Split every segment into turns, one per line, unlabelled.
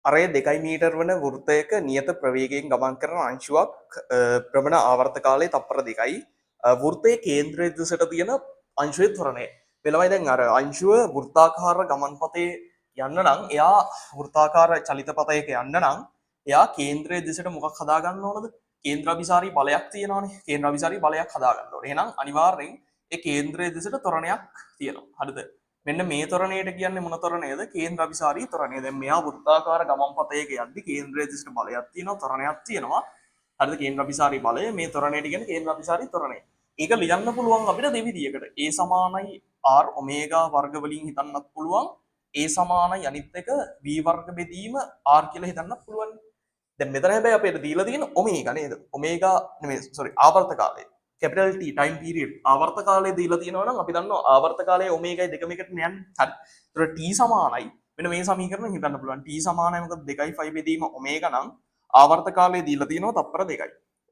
අරය 2 metre වන වෘත්තයක නියත ප්‍රවේගයෙන් ගමන් කරන අංශුවක් ප්‍රමණ ආවර්ත කාලය තප්පර 2යි. වෘත්තයේ කේන්ද්‍රය දෙසට තියෙන අංශුවේ ත්වරණය. වෙලවයි දැන් අර අංශුව වෘත්තාකාර ගමන් පතේ යන්න නම් එයා වෘත්තාකාර චලිත පතයක යන්න නම් එයා කේන්ද්‍රය දෙසට මොකක් හදා ගන්න ඕනද? කේන්ද්‍රාභිසාරී බලයක් තියෙනවානේ. කේන්ද්‍රාභිසාරී බලයක් හදා ගන්න ඕනේ. එහෙනම් අනිවාර්යෙන් ඒ කේන්ද්‍රය දෙසට ත්වරණයක් තියෙනවා. හරිද? මෙන්න මේ ත්වරණයට කියන්නේ මොන ත්වරණයද? කේන්ද්‍රාභිසාරී ත්වරණය. දැන් මෙයා වෘත්තාකාර ගමන් පතයක යද්දි කේන්ද්‍රය දෙසට බලයක් තියෙනවා, ත්වරණයක් තියෙනවා. හරිද? කේන්ද්‍රාභිසාරී බලය මේ ත්වරණයට කියන්නේ කේන්ද්‍රාභිසාරී ත්වරණය. ඒක ලියන්න පුළුවන් අපිට දෙවිදියකට. A සමානයි r ඔමේගා වර්ග වලින් හිතන්නත් පුළුවන්. A සමානයි අනිත් එක v වර්ග බෙදීම r කියලා හිතන්නත් පුළුවන්. දැන් මෙතන හැබැයි අපිට දීලා තියෙන ඔමේගා නේද? ඔමේගා නෙමෙයි සෝරි ආවර්ත කාලය. capital T time period ආවර්ත කාලය දීලා තියෙනවා නම් අපි දන්නවා ආවර්ත කාලය ඔමේගායි දෙකම එකට යන්නේ. හරි. ඒතර T සමානයි මෙන්න මේ සමීකරණ හිතන්න පුළුවන්. T සමානයි මොකද 2යි 5 බෙදීම ඔමේගා නම් ආවර්ත කාලය දීලා තියෙනවා තප්පර 2යි.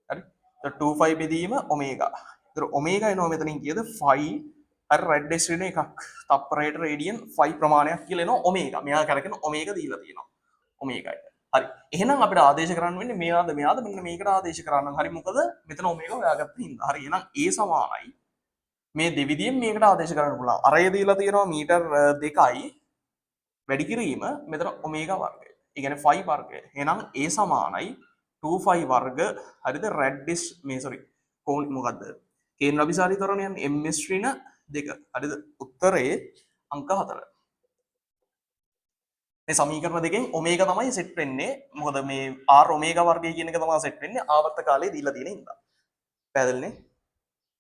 හරි. ඒතර 2 5 බෙදීම ඔමේගා. ඒතර ඔමේගා එනවා මෙතනින් කීයද 5 අර රෙඩ් ඩෙස් වෙන එකක්. තප්පරයට රේඩියන් 5 ප්‍රමාණයක් කියලා එනවා ඔමේගා. මෙයා කරගෙන ඔමේගා දීලා තියෙනවා. ඔමේගායි. හරි. එහෙනම් අපිට ආදේශ කරන්න වෙන්නේ මෙයාද මෙන්න මේකට ආදේශ කරන්න. හරි මොකද මෙතන ඔමේගා හොයාගත්ත හින්දා. හරි. එහෙනම් A සමානයි මේ දෙවිදියෙන් මේකට ආදේශ කරන්න පුළුවන්. අරය දීලා තියෙනවා මීටර් 2යි වැඩි කිරීම මෙතන ඔමේගා වර්ගය. ඒ කියන්නේ 5 වර්ගය. එහෙනම් A සමානයි 2 5 වර්ග හරිද රෙඩ් ඩිස් මේ සෝරි කෝණ මොකද්ද? කේන්ද්‍රාභිසාරී ත්වරණයන් ms ඍණ 2. හරිද? උත්තරේ අංක 4. මේ සමීකරණ දෙකෙන් ඔමේගා තමයි සෙට් වෙන්නේ. මොකද මේ r ඔමේගා වර්ගය කියන එක තමයි සෙට් වෙන්නේ ආවර්ත කාලය දීලා තියෙන හින්දා. පැහැදිලිනේ?